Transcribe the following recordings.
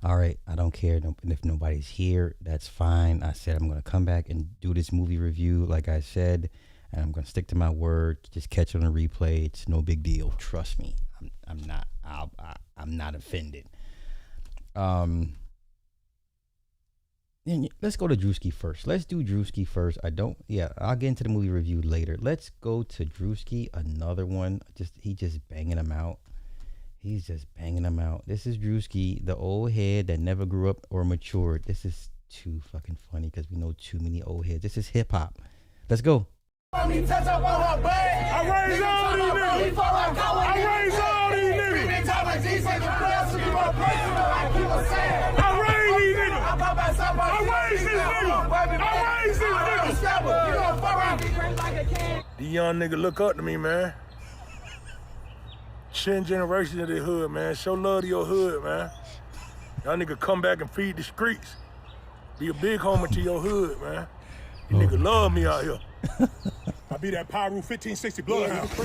All right, I don't care if nobody's here. That's fine. I said I'm gonna come back and do this movie review, like I said, and I'm gonna stick to my word. Just catch it on a replay. It's no big deal. Trust me. I'm not. I'm not offended. Let's go to Druski first. Let's do Druski first. I'll get into the movie review later. Let's go to Druski, another one. He just banging them out. He's just banging them out. This is Druski, the old head that never grew up or matured. This is too fucking funny because we know too many old heads. This is hip hop. Let's go. I raise all these niggas. I raise all these niggas. I raise these niggas. The young nigga look up to me, man. 10 generations of the hood, man. Show love to your hood, man. Y'all nigga come back and feed the streets. Be a big homer to your hood, man. You nigga love me out here. I be that Pyro 1560 bloodhound. He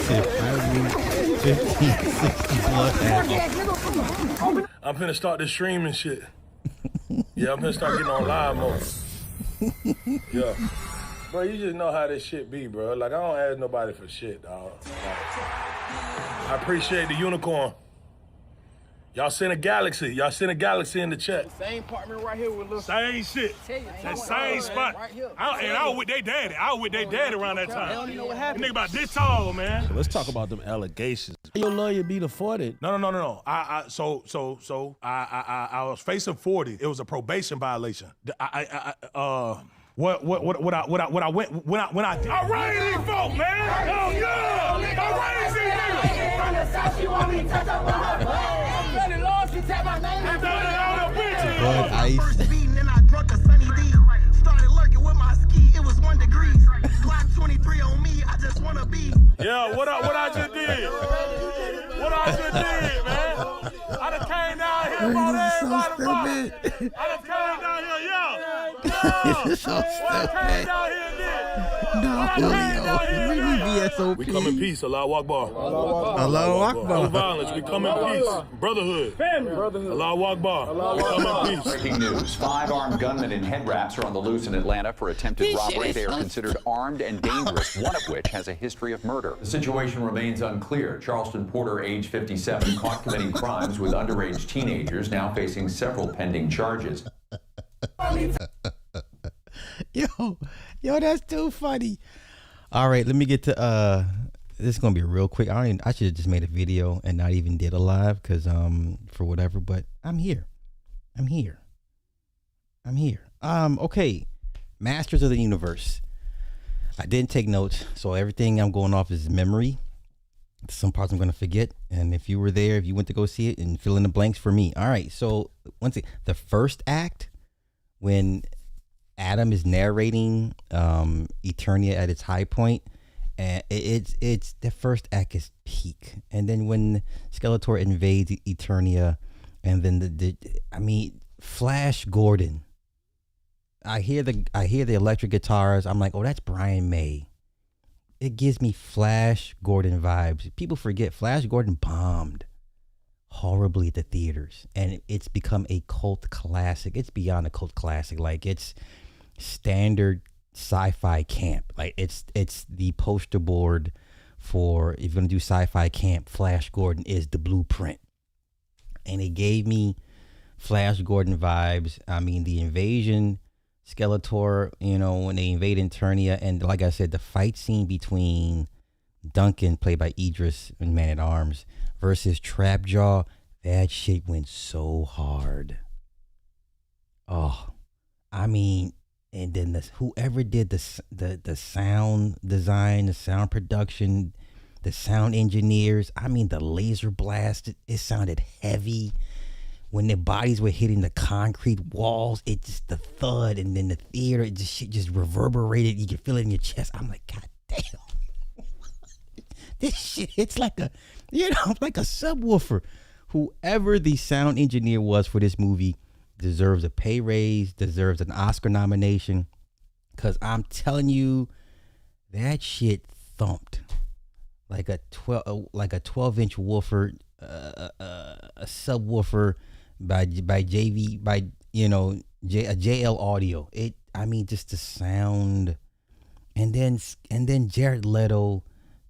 said Pyro 1560 bloodhound. I'm finna start this streaming shit. Yeah, I'm finna start getting on live mode. Yeah. Bro, you just know how this shit be, bro. Like, I don't ask nobody for shit, dog. I appreciate the unicorn. Y'all send a galaxy. Y'all send a galaxy in the chat. Same apartment right here with little. Same shit. That same spot. Right here. I was with their daddy. I was with their daddy around that time. They don't even know what happened. Nigga about this tall, man. So let's talk about them allegations. Your lawyer be deported. No. I was facing 40. It was a probation violation. What I went when I raised these folk, man. Hell yeah! I raised these niggas. From the south, she want me to touch up on her butt. I'm really lost. She tap my name. I'm done all the bitches. Blood ice. First beating and I drunk a Sunny D. Started lurking with my ski. It was 1 degree. Glock 23 on me. I just wanna be. Yeah, what I just did. What I just did, man. I done came down here for everybody. I done came down here, yeah. This is so stupid. We come in peace, Allah Akbar. Allahu Akbar. No violence, we come in peace. Brotherhood. Family. Allah Akbar. We come in peace. Breaking news. 5 armed gunmen in head wraps are on the loose in Atlanta for attempted robbery. They are considered armed and dangerous, one of which has a history of murder. The situation remains unclear. Charleston Porter, age 57, caught committing crimes with underage teenagers, now facing several pending charges. Yo, that's too funny. All right, let me get to this is gonna be real quick. I should have just made a video and not even did a live because for whatever, but I'm here. Okay. Masters of the Universe. I didn't take notes, so everything I'm going off is memory. Some parts I'm gonna forget, and if you were there, if you went to go see it, and fill in the blanks for me. All right, so once again, the first act, when Adam is narrating Eternia at its high point, and it's the first act is peak, and then when Skeletor invades Eternia, and then Flash Gordon. I hear the electric guitars. I'm like, oh, that's Brian May. It gives me Flash Gordon vibes. People forget Flash Gordon bombed horribly at the theaters, and it's become a cult classic. It's beyond a cult classic. Like, it's standard sci-fi camp. Like, it's the poster board for, if you're gonna do sci-fi camp, Flash Gordon is the blueprint. And it gave me Flash Gordon vibes. I mean, the invasion, Skeletor, when they invade Eternia, and like I said, the fight scene between Duncan, played by Idris in Man at Arms, versus Trapjaw, that shit went so hard. Oh, I mean, and then whoever did the sound design, the sound production, the sound engineers, I mean, the laser blast, it sounded heavy. When their bodies were hitting the concrete walls, it just, the thud, and then the theater, shit just reverberated. You could feel it in your chest. I'm like, God damn. This shit hits like a subwoofer. Whoever the sound engineer was for this movie deserves a pay raise, deserves an Oscar nomination. Because I'm telling you, that shit thumped. like a 12-inch woofer, a subwoofer by JV by a JL Audio. I mean, just the sound, and then Jared Leto,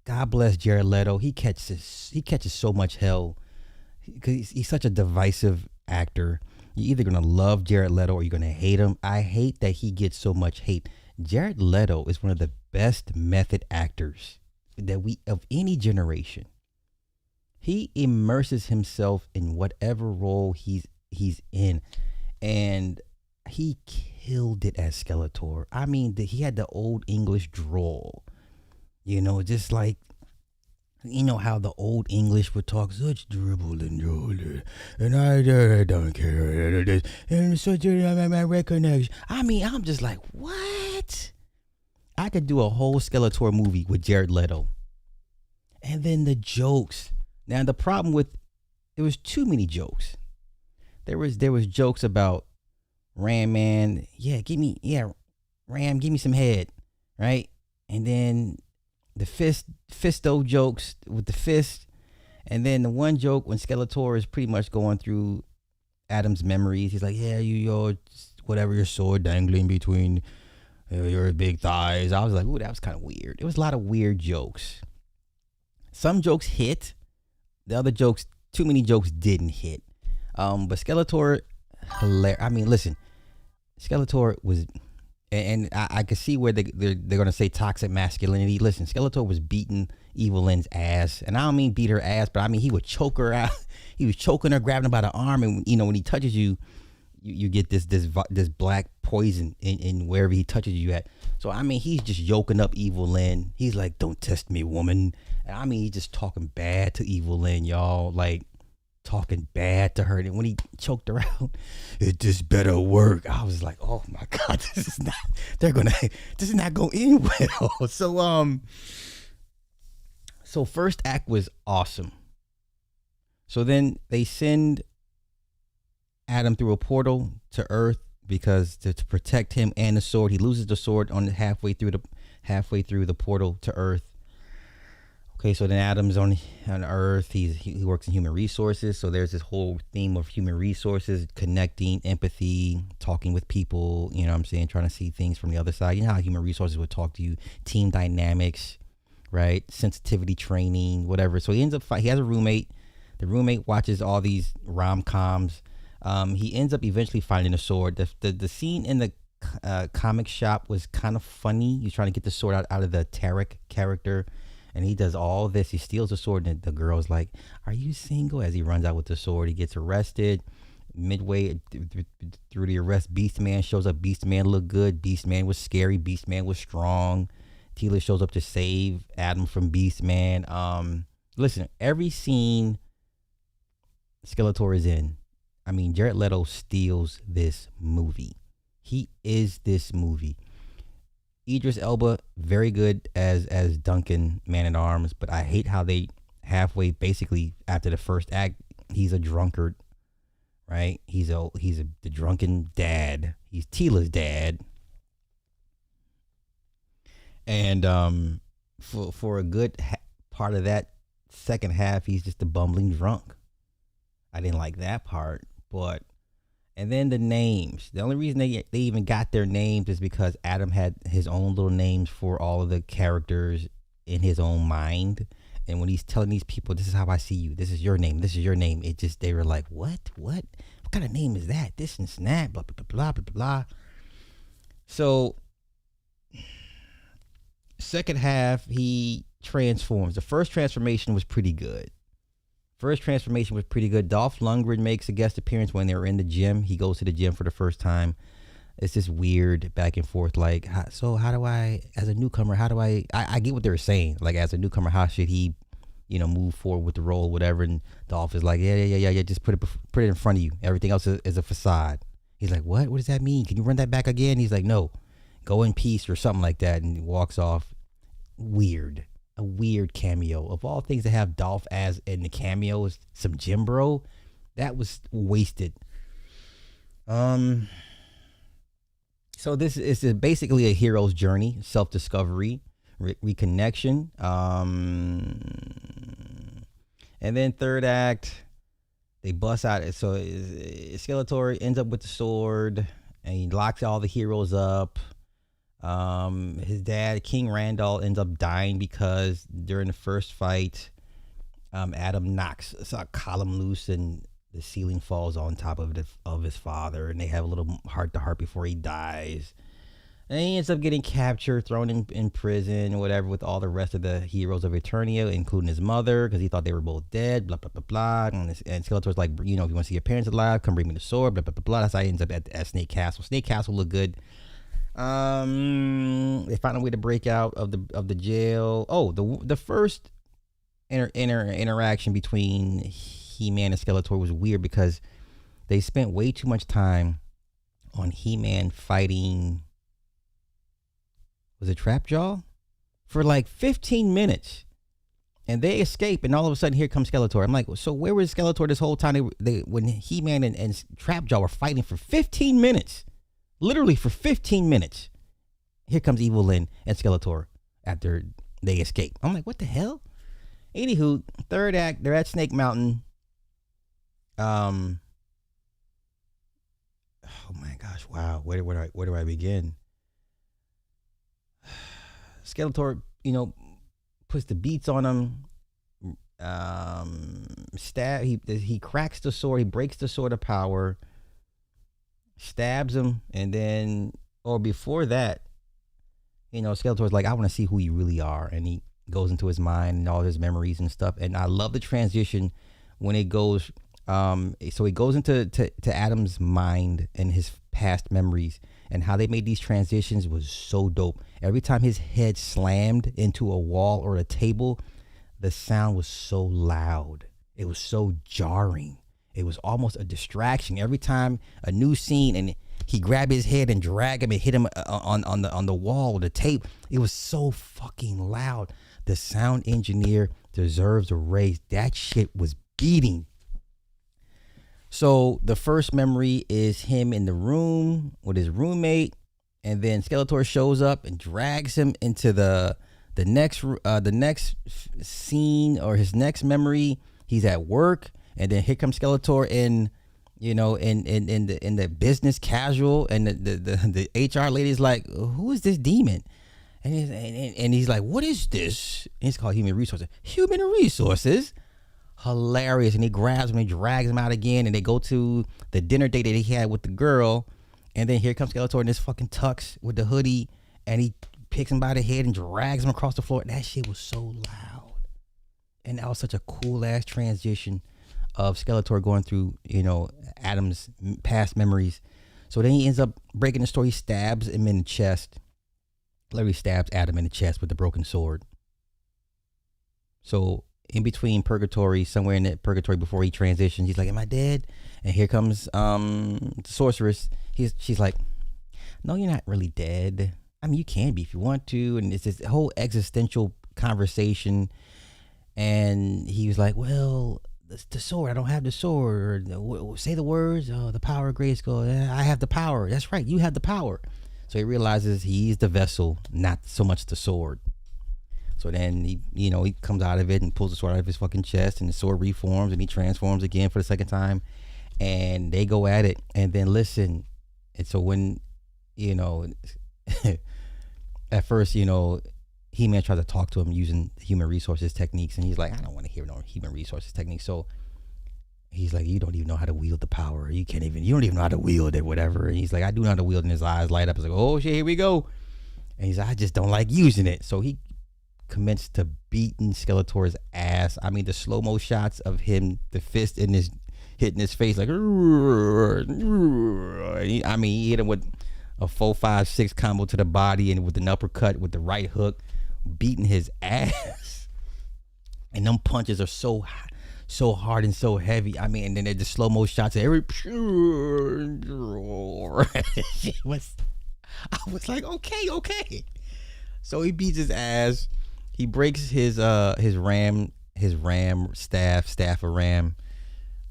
God bless Jared Leto. He catches so much hell because he's such a divisive actor. You're either gonna love Jared Leto or you're gonna hate him. I hate that he gets so much hate. Jared Leto is one of the best method actors that we of any generation. He immerses himself in whatever role he's in, and he killed it as Skeletor. I mean, he had the old English drawl, just like how the old English would talk, such dribble and droll, and I don't care, and such a recognition. I mean, I'm just like, what? I could do a whole Skeletor movie with Jared Leto. And then the jokes. Now the problem with it was too many jokes. There was jokes about Ram Man, Ram, give me some head, right? And then the fisto jokes with the fist, and then the one joke when Skeletor is pretty much going through Adam's memories. He's like, yeah, your whatever, your sword dangling between your big thighs. I was like, ooh, that was kind of weird. It was a lot of weird jokes. Some jokes hit. The other jokes, too many jokes didn't hit. But Skeletor, hilarious. I mean, listen, Skeletor was, and I could see where they're going to say toxic masculinity. Listen, Skeletor was beating Evil Lynn's ass. And I don't mean beat her ass, but I mean he would choke her out. He was choking her, grabbing her by the arm. And, when he touches you, you get this black poison in wherever he touches you at. So, I mean, he's just yoking up Evil Lynn. He's like, don't test me, woman. And I mean, he's just talking bad to Evil Lynn, y'all. Like, talking bad to her. And when he choked her out, it just better work. I was like, oh my God, this is not going to end well. So first act was awesome. So then they send Adam through a portal to Earth because to protect him and the sword. He loses the sword on halfway through the portal to Earth. Okay, so then Adam's on Earth. He works in human resources. So there's this whole theme of human resources, connecting, empathy, talking with people. You know what I'm saying? Trying to see things from the other side. You know how human resources would talk to you. Team dynamics, right? Sensitivity training, whatever. So he ends up he has a roommate. The roommate watches all these rom-coms. He ends up eventually finding a sword. The scene in the comic shop was kind of funny. He's trying to get the sword out of the Tarek character. And he does all this. He steals the sword, and the girl's like, are you single? As he runs out with the sword, he gets arrested. Midway through the arrest, Beastman shows up. Beastman looked good. Beastman was scary. Beastman was strong. Tila shows up to save Adam from Beastman. Listen, every scene Skeletor is in, I mean, Jared Leto steals this movie. He is this movie. Idris Elba, very good as Duncan, Man-at-Arms, but I hate how they halfway, basically after the first act, he's a drunkard, right? He's the drunken dad. He's Tila's dad, and for a good part of that second half, he's just a bumbling drunk. I didn't like that part, but. And then the names. The only reason they even got their names is because Adam had his own little names for all of the characters in his own mind. And when he's telling these people, this is how I see you. This is your name. This is your name. It just, they were like, what? What kind of name is that? This and snap, blah, blah, blah, blah, blah, blah. So second half, he transforms. The first transformation was pretty good. Dolph Lundgren makes a guest appearance when they were in the gym. He goes to the gym for the first time. It's this weird back and forth. Like, so how do I, as a newcomer, I get what they're saying. Like, as a newcomer, how should he, move forward with the role, whatever. And Dolph is like, yeah. Just put it in front of you. Everything else is a facade. He's like, what? What does that mean? Can you run that back again? He's like, no, go in peace or something like that. And he walks off. Weird. A weird cameo. Of all things to have Dolph as in the cameos, some Jim Bro, that was wasted. So this is basically a hero's journey, self-discovery, reconnection. And then third act, they bust out. So Skeletor ends up with the sword, and he locks all the heroes up. His dad, King Randall, ends up dying because during the first fight, Adam knocks a column loose, and the ceiling falls on top of his father, and they have a little heart to heart before he dies. And he ends up getting captured, thrown in prison, whatever, with all the rest of the heroes of Eternia, including his mother, because he thought they were both dead, blah, blah, blah, blah. And Skeletor's like, if you want to see your parents alive, come bring me the sword, blah, blah, blah, blah. That's how he ends up at Snake Castle. Snake Castle looked good. They find a way to break out of the jail. Oh, the first interaction between He-Man and Skeletor was weird because they spent way too much time on He-Man fighting... was it Trapjaw? For like 15 minutes. And they escape, and all of a sudden here comes Skeletor. I'm like, so where was Skeletor this whole time? When He-Man and Trapjaw were fighting for 15 minutes. Literally for 15 minutes. Here comes Evil Lyn and Skeletor after they escape. I'm like, what the hell? Anywho, third act, they're at Snake Mountain. Oh my gosh, wow. Where do I begin? Skeletor, puts the beats on him. He cracks the sword. He breaks the sword of power. Stabs him, and then, or before that, Skeletor's like, I want to see who you really are, and he goes into his mind and all his memories and stuff. And I love the transition when it goes. So he goes into Adam's mind and his past memories, and how they made these transitions was so dope. Every time his head slammed into a wall or a table, the sound was so loud. It was so jarring. It was almost a distraction. Every time a new scene and he grabbed his head and dragged him and hit him on the wall or the tape, it was so fucking loud. The sound engineer deserves a raise. That shit was beating. So the first memory is him in the room with his roommate, and then Skeletor shows up and drags him into the next scene, or his next memory. He's at work, and then here comes Skeletor in the business casual, and the HR lady's like, who is this demon? And he's like, what is this? And it's called Human Resources. Human Resources? Hilarious. And he grabs him and drags him out again, and they go to the dinner date that he had with the girl, and then here comes Skeletor in this fucking tux with the hoodie, and he picks him by the head and drags him across the floor. That shit was so loud, and that was such a cool ass transition of Skeletor going through Adam's past memories. So then he ends up breaking the story. He stabs him in the chest. Larry stabs Adam in the chest with the broken sword. So in between purgatory, somewhere in that purgatory before he transitions, he's like, am I dead? And here comes the sorceress. She's like, no, you're not really dead. I mean, you can be if you want to. And it's this whole existential conversation. And he was like, well, the sword, I don't have the sword. Or say the words. Oh, the power of Grayskull. I have the power. That's right, you have the power. So he realizes he's the vessel, not so much the sword. So then he comes out of it and pulls the sword out of his fucking chest, and the sword reforms, and he transforms again for the second time, and they go at it. And then listen, and so when at first He-Man tries to talk to him using human resources techniques, and he's like, I don't want to hear no human resources techniques. So he's like, you don't even know how to wield the power. You don't even know how to wield it, whatever. And he's like, I do know how to wield it. And his eyes light up. He's like, oh shit, here we go. And he's like, I just don't like using it. So he commenced to beating Skeletor's ass. I mean, the slow-mo shots of him, the fist in his hitting his face like, he hit him with a 4-5-6 combo to the body, and with an uppercut with the right hook, beating his ass. And them punches are so hard and so heavy. I mean, and then the slow-mo shots of every I was like, okay. So he beats his ass. He breaks his ram staff of ram,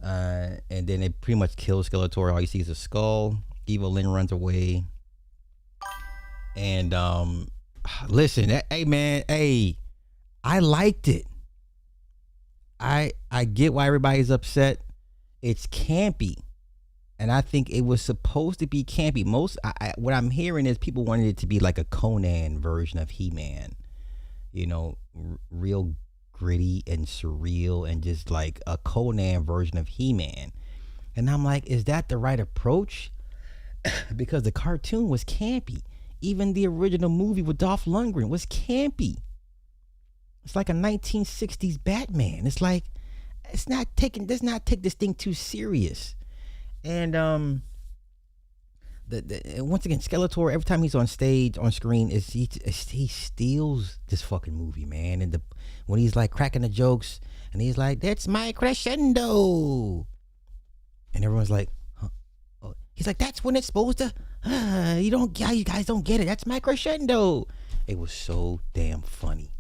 and then it pretty much kills Skeletor. All you see is a skull. Evil Lyn runs away, and Listen, hey man, hey, I liked it. I get why everybody's upset. It's campy, and I think it was supposed to be campy. What I'm hearing is people wanted it to be like a Conan version of He-Man. You know, real gritty and surreal, and just like a Conan version of He-Man. And I'm like, is that the right approach? Because the cartoon was campy. Even the original movie with Dolph Lundgren was campy. It's like a 1960s Batman. It's like, does not take this thing too serious. And once again, Skeletor, every time he's on stage, on screen, he steals this fucking movie, man. And when he's like cracking the jokes, and he's like, "That's my crescendo," and everyone's like, huh? Oh. He's like, "That's when it's supposed to." You guys don't get it. That's my crescendo. It was so damn funny.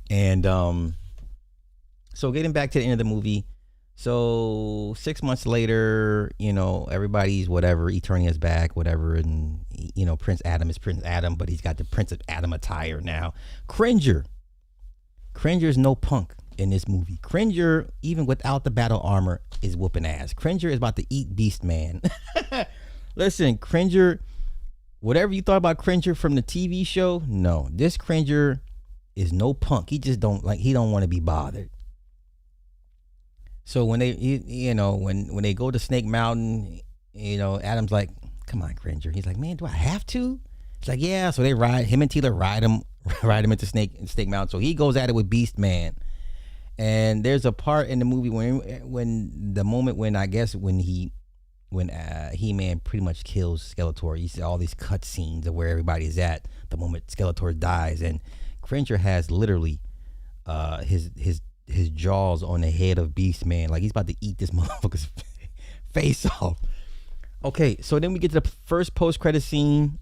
And so getting back to the end of the movie, so 6 months later, everybody's whatever, Eternia's back, whatever, and Prince Adam is Prince Adam, but he's got the Prince of Adam attire now. Cringer is no punk in this movie. Cringer, even without the battle armor, is whooping ass. Cringer is about to eat Beast Man. Listen, Cringer, whatever you thought about Cringer from the TV show, no, this Cringer is no punk. He just don't want to be bothered. So when they, when they go to Snake Mountain, Adam's like, "Come on, Cringer." He's like, "Man, do I have to?" It's like, "Yeah." So they him and Tila ride him into Snake Mountain. So he goes at it with Beast Man. And there's a part in the movie when He-Man pretty much kills Skeletor. You see all these cut scenes of where everybody's at the moment Skeletor dies, and Cringer has literally his jaws on the head of Beast Man, like he's about to eat this motherfucker's face off. Okay, so then we get to the first post-credit scene.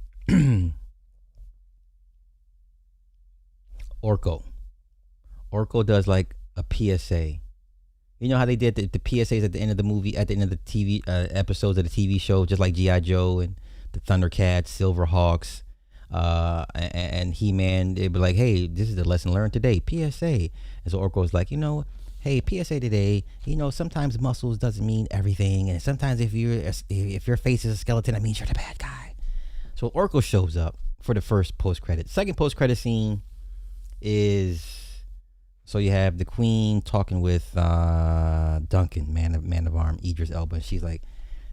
Orko does like a PSA. You know how they did the PSAs at the end of the movie, at the end of the TV episodes of the TV show, just like G.I. Joe and the Thundercats, Silverhawks, and He-Man. They'd be like, "Hey, this is the lesson learned today, PSA." And so Orko was like, "Hey, PSA today. Sometimes muscles doesn't mean everything, and sometimes if your face is a skeleton, that means you're the bad guy." So Orko shows up for the first post-credit. Second post-credit scene is, so you have the Queen talking with Duncan, man of arm, Idris Elba, and she's like,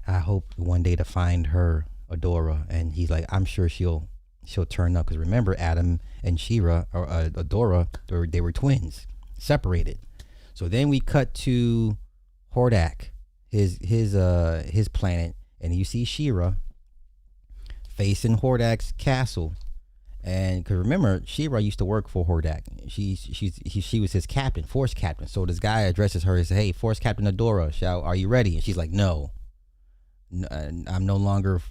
"I hope one day to find her, Adora," and he's like, "I'm sure she'll turn up," because remember, Adam and She-Ra, or Adora, they were twins, separated. So then we cut to Hordak, his planet, and you see She-Ra facing Hordak's castle. And because remember, She-Ra used to work for Hordak. She was his captain, Force captain. So this guy addresses her and says, "Hey, Force Captain Adora, are you ready?" And she's like, "No, I'm no longer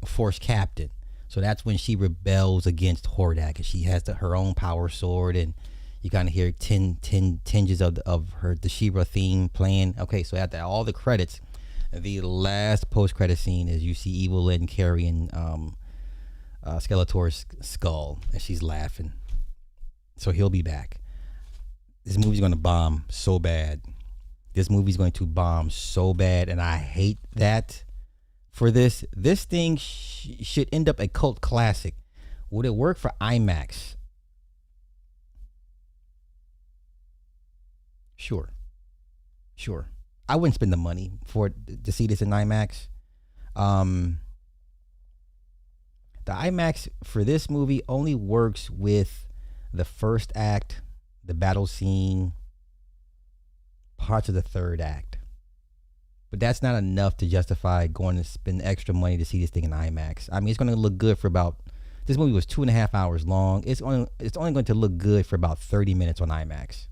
Force captain." So that's when she rebels against Hordak, and she has her own power sword, and you kind of hear tinges of the She-Ra theme playing. Okay, so after all the credits, the last post-credit scene is you see Evil Lynn carrying Skeletor's skull, and she's laughing. So he'll be back. This movie's going to bomb so bad. And I hate that. For this thing should end up a cult classic. Would it work for IMAX? Sure. I wouldn't spend the money to see this in IMAX. The IMAX for this movie only works with the first act, the battle scene, parts of the third act. But that's not enough to justify going to spend extra money to see this thing in IMAX. I mean, it's going to look good for this movie was 2.5 hours long. It's only going to look good for about 30 minutes on IMAX.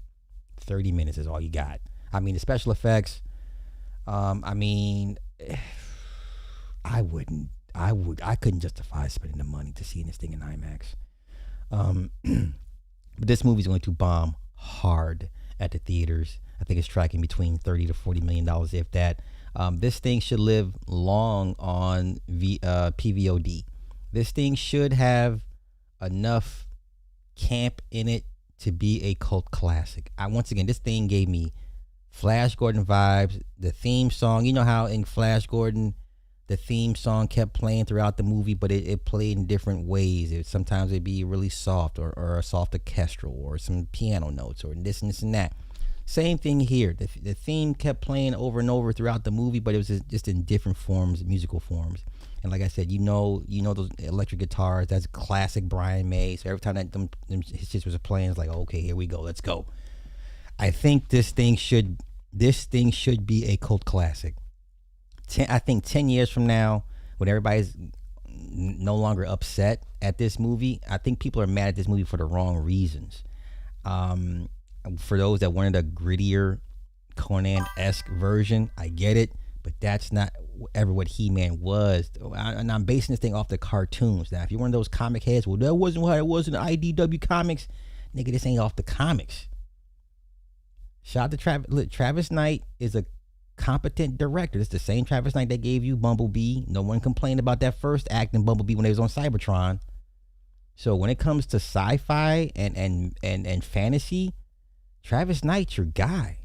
30 minutes is all you got. I mean, the special effects, I couldn't justify spending the money to see this thing in IMAX. But this movie's going to bomb hard at the theaters. I think it's tracking between $30 to $40 million, if that. This thing should live long on PVOD. This thing should have enough camp in it to be a cult classic. Once again, this thing gave me Flash Gordon vibes. The theme song, you know how in Flash Gordon, the theme song kept playing throughout the movie, but it played in different ways. Sometimes it'd be really soft or a soft orchestral or some piano notes or this and this and that. Same thing here. The theme kept playing over and over throughout the movie, but it was just in different forms, musical forms. And like I said, you know those electric guitars. That's classic Brian May. So every time that his shit was playing, it's like, okay, here we go, let's go. I think this thing should be a cult classic. I think 10 years from now, when everybody's no longer upset at this movie, I think people are mad at this movie for the wrong reasons. For those that wanted a grittier Conan-esque version, I get it, but that's not ever what He-Man was. And I'm basing this thing off the cartoons. Now, if you're one of those comic heads, well, that wasn't what it was in the IDW comics. Nigga, this ain't off the comics. Shout out to Travis. Travis Knight is a competent director. It's the same Travis Knight that gave you Bumblebee. No one complained about that first act in Bumblebee when they was on Cybertron. So when it comes to sci-fi and fantasy, Travis Knight's your guy.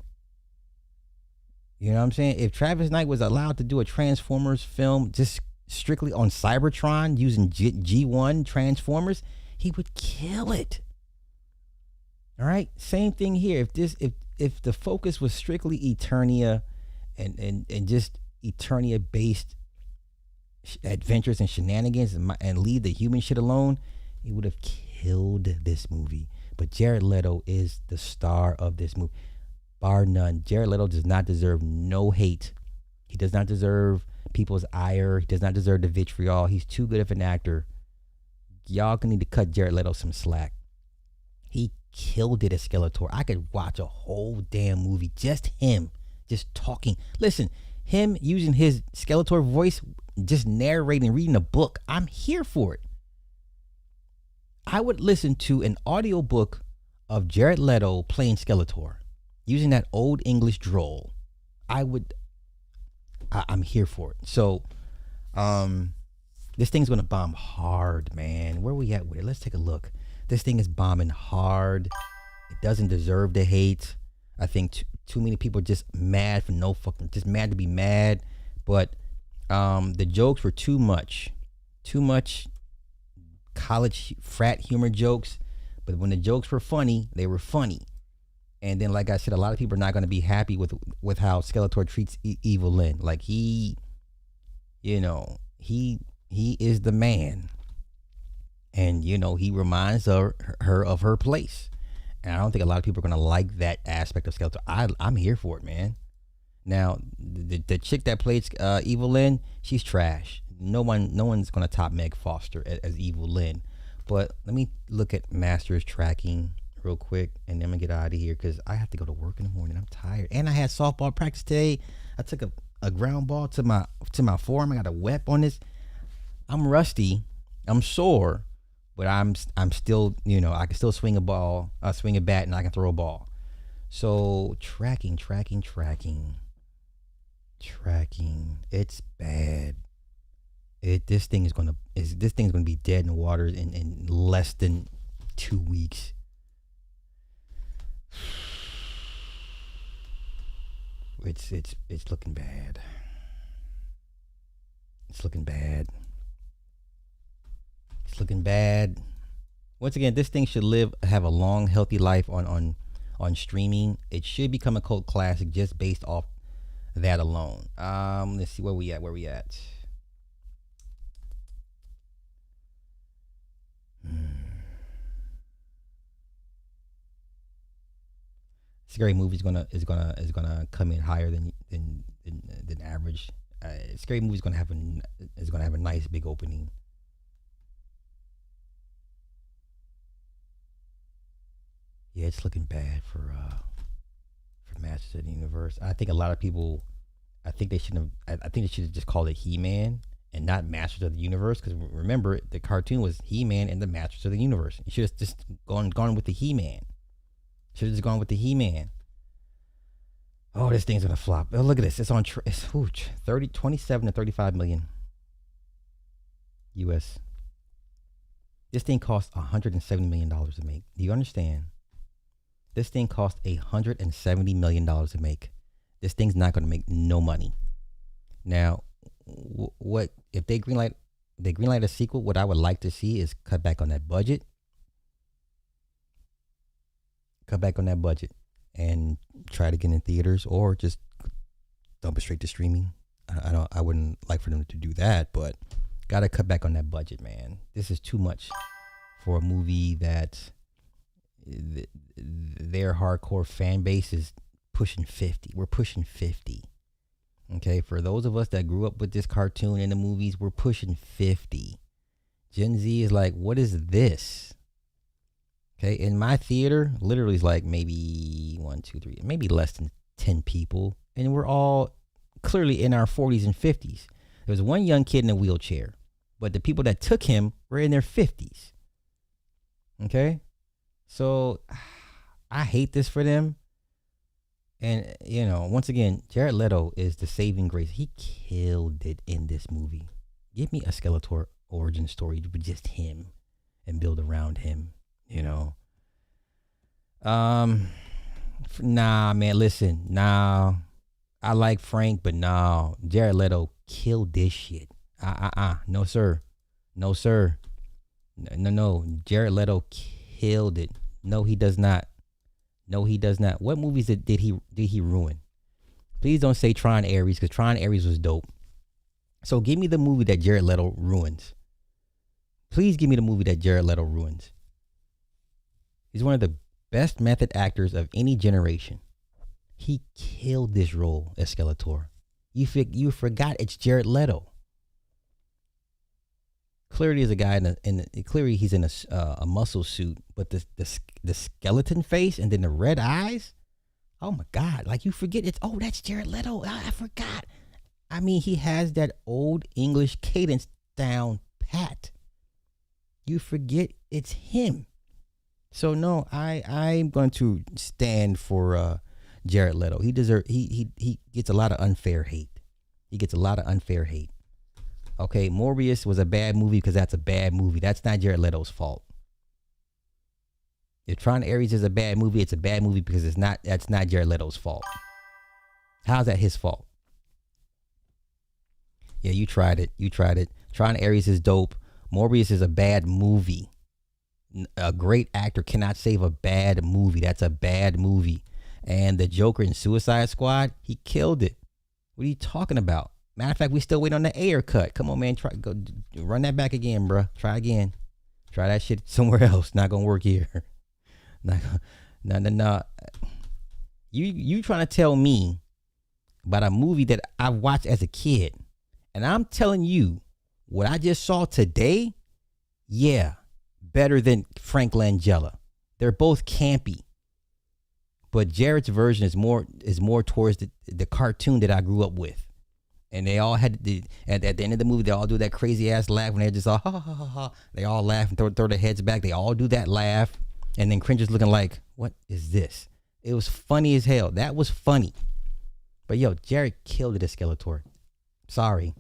You know what I'm saying? If Travis Knight was allowed to do a Transformers film just strictly on Cybertron using G1 Transformers, he would kill it. All right? Same thing here. If the focus was strictly Eternia and just Eternia based adventures and shenanigans and leave the human shit alone, it would have killed this movie. But Jared Leto is the star of this movie, bar none. Jared Leto does not deserve no hate. He does not deserve people's ire. He does not deserve the vitriol. He's too good of an actor. Y'all need to cut Jared Leto some slack. He killed it as Skeletor. I could watch a whole damn movie, just him, just talking. Listen, him using his Skeletor voice, just narrating, reading a book. I'm here for it. I would listen to an audiobook of Jared Leto playing Skeletor using that old English drawl. I'm here for it. So, this thing's gonna bomb hard, man. Where we at with it? Let's take a look. This thing is bombing hard. It doesn't deserve the hate. I think too many people are just mad for just mad to be mad. But the jokes were too much college frat humor jokes. But when the jokes were funny, they were funny. And then, like I said, a lot of people are not going to be happy with how Skeletor treats Evil Lynn. Like he is the man. And, he reminds her of her place. And I don't think a lot of people are going to like that aspect of Skeletor. I'm here for it, man. Now, the chick that plays Evil Lynn, she's trash. No one's going to top Meg Foster as Evil Lynn. But let me look at Masters tracking real quick, and then I'm going to get out of here because I have to go to work in the morning. I'm tired. And I had softball practice today. I took a ground ball to my forearm. I got a wep on this. I'm rusty. I'm sore. But I'm still, I can still swing a ball, swing a bat, and I can throw a ball. So tracking. It's bad. This thing is gonna be dead in the water in less than 2 weeks. It's looking bad. It's looking bad. Once again, this thing should have a long, healthy life on streaming. It should become a cult classic just based off that alone. Let's see where we at. Scary Movie is gonna come in higher than average. Scary Movie is gonna have a nice big opening. Yeah, it's looking bad for Masters of the Universe. I think a lot of people, I think they should have just called it He-Man and not Masters of the Universe, because remember the cartoon was He-Man and the Masters of the Universe. You should have just gone with the He-Man. Should have just gone with the He-Man. Oh, this thing's gonna flop. Oh, look at this. It's on. It's 27 to 35 million. U.S. This thing cost $170 million to make. Do you understand? This thing cost $170 million to make. This thing's not going to make no money. Now, what if they greenlight a sequel? What I would like to see is cut back on that budget. Cut back on that budget and try to get in theaters, or just dump it straight to streaming. I wouldn't like for them to do that, but gotta cut back on that budget, man. This is too much for a movie that their hardcore fan base is pushing 50. We're pushing 50. Okay, for those of us that grew up with this cartoon in the movies, we're pushing 50. Gen Z is like, what is this? Okay, in my theater, literally is like maybe 1, 2, 3, maybe less than 10 people. And we're all clearly in our 40s and 50s. There was one young kid in a wheelchair, but the people that took him were in their 50s. Okay, so I hate this for them. And, you know, once again, Jared Leto is the saving grace. He killed it in this movie. Give me a Skeletor origin story with just him and build around him, you know. Nah, man, listen. Nah, I like Frank, but nah, Jared Leto killed this shit. No, sir. No, sir. No. Jared Leto killed it. No, he does not. No, he does not. What movies did he ruin? Please don't say Tron Ares, because Tron Ares was dope. So give me the movie that Jared Leto ruins. Please give me the movie that Jared Leto ruins. He's one of the best method actors of any generation. He killed this role as Skeletor. You forgot it's Jared Leto. Clearly, is a guy clearly he's in a muscle suit, but the skeleton face and then the red eyes. Oh my God! Like, you forget that's Jared Leto. I forgot. I mean, he has that old English cadence down pat. You forget it's him. So no, I'm going to stand for Jared Leto. He gets a lot of unfair hate. He gets a lot of unfair hate. Okay, Morbius was a bad movie because that's a bad movie. That's not Jared Leto's fault. If Tron Ares is a bad movie, it's a bad movie because that's not Jared Leto's fault. How's that his fault? Yeah, you tried it. Tron Ares is dope. Morbius is a bad movie. A great actor cannot save a bad movie. That's a bad movie. And the Joker in Suicide Squad, he killed it. What are you talking about? Matter of fact, we still wait on the Ayer cut. Come on, man. Run that back again, bro. Try again. Try that shit somewhere else. Not gonna work here. No. You trying to tell me about a movie that I watched as a kid, and I'm telling you what I just saw today? Yeah, better than Frank Langella. They're both campy, but Jared's version is more towards the cartoon that I grew up with. And they all had at the end of the movie, they all do that crazy ass laugh when they're just all ha ha ha ha. They all laugh and throw their heads back. They all do that laugh, and then Cringe is looking like, what is this? It was funny as hell. That was funny. But yo, Jared killed it as Skeletor. Sorry,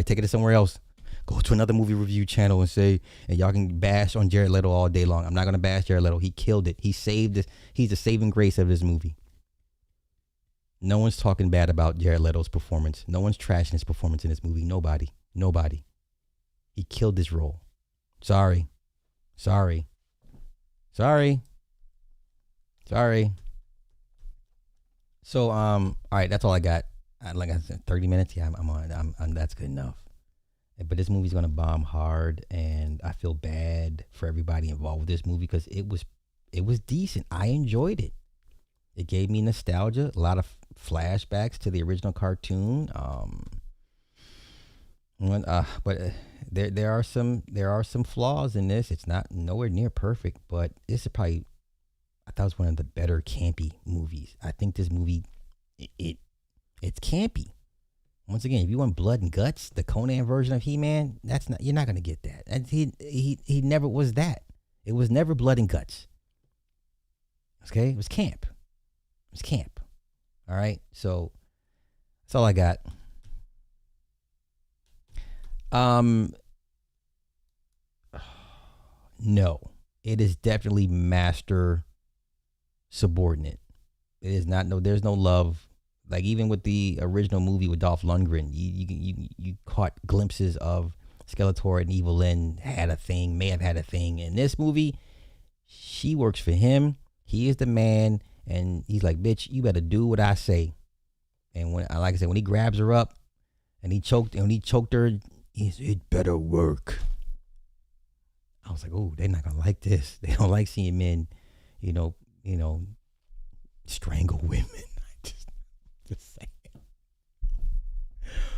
take it to somewhere else. Go to another movie review channel and y'all can bash on Jared Leto all day long. I'm not gonna bash Jared Leto. He killed it. He saved this. He's the saving grace of this movie. No one's talking bad about Jared Leto's performance. No one's trashing his performance in this movie. Nobody. He killed this role. Sorry. So, all right, that's all I got. Like I said, 30 minutes. Yeah, I'm that's good enough. But this movie's gonna bomb hard, and I feel bad for everybody involved with this movie because it was decent. I enjoyed it. It gave me nostalgia, a lot of flashbacks to the original cartoon. But there are some flaws in this. It's not nowhere near perfect, but this is probably, I thought it was one of the better campy movies. I think this movie, it's campy. Once again, if you want blood and guts, the Conan version of He-Man, you're not gonna get that. And he never was that. It was never blood and guts. Okay, it was camp. All right, so that's all I got. No, it is definitely master subordinate. It is not. No, there's no love. Like even with the original movie with Dolph Lundgren, you caught glimpses of Skeletor and Evil Lynn had a thing, may have had a thing. In this movie, she works for him. He is the man, and he's like, "Bitch, you better do what I say." And when, like I said, when he grabs her up and he choked her, he said, "It better work." I was like, "Oh, they're not gonna like this. They don't like seeing men, you know, strangle women." Just saying.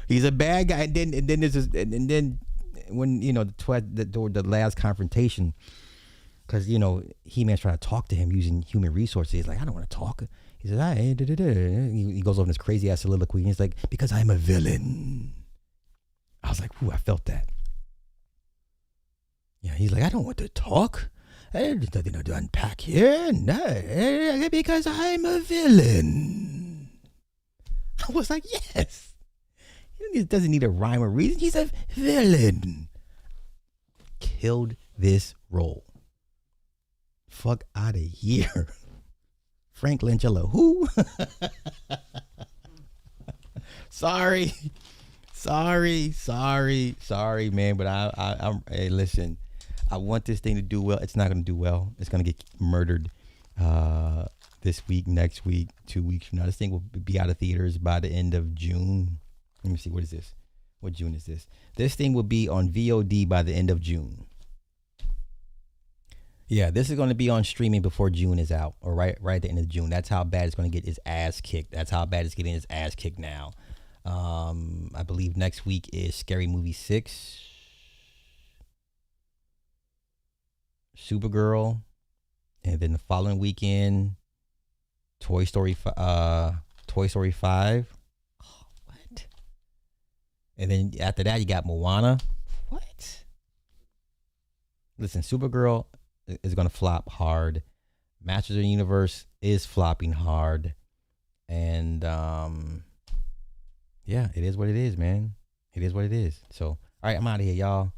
He's a bad guy, and then there's this, and then when the last confrontation, because He-Man's trying to talk to him using human resources. He's like, "I don't want to talk." He says, he goes over this crazy ass soliloquy, and he's like, "Because I'm a villain." I was like, "Ooh, I felt that." Yeah, he's like, "I don't want to talk. There's nothing to unpack here. No, because I'm a villain." I was like, yes. He doesn't need a rhyme or reason. He's a villain. Killed this role. Fuck out of here. Frank Langella, who? Sorry, man. But I'm. Hey, listen. I want this thing to do well. It's not going to do well. It's going to get murdered this week, next week, 2 weeks from now. This thing will be out of theaters by the end of June. Let me see. What is this? What June is this? This thing will be on VOD by the end of June. Yeah, this is going to be on streaming before June is out, or right at the end of June. That's how bad it's going to get its ass kicked. That's how bad it's getting its ass kicked now. I believe next week is Scary Movie 6, Supergirl, and then the following weekend, Toy Story 5. Oh, what? And then after that, you got Moana. What? Listen, Supergirl is going to flop hard. Masters of the Universe is flopping hard. And yeah, it is what it is, man. It is what it is. So, all right, I'm out of here, y'all.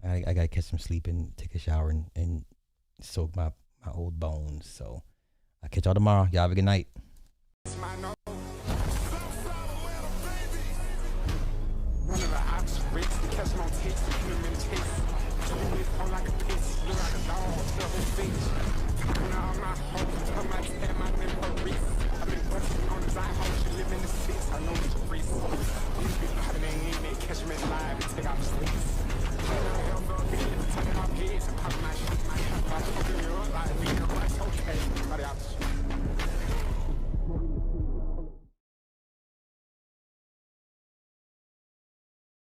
I got to catch some sleep and take a shower and soak my old bones. So, I'll catch y'all tomorrow. Y'all have a good night.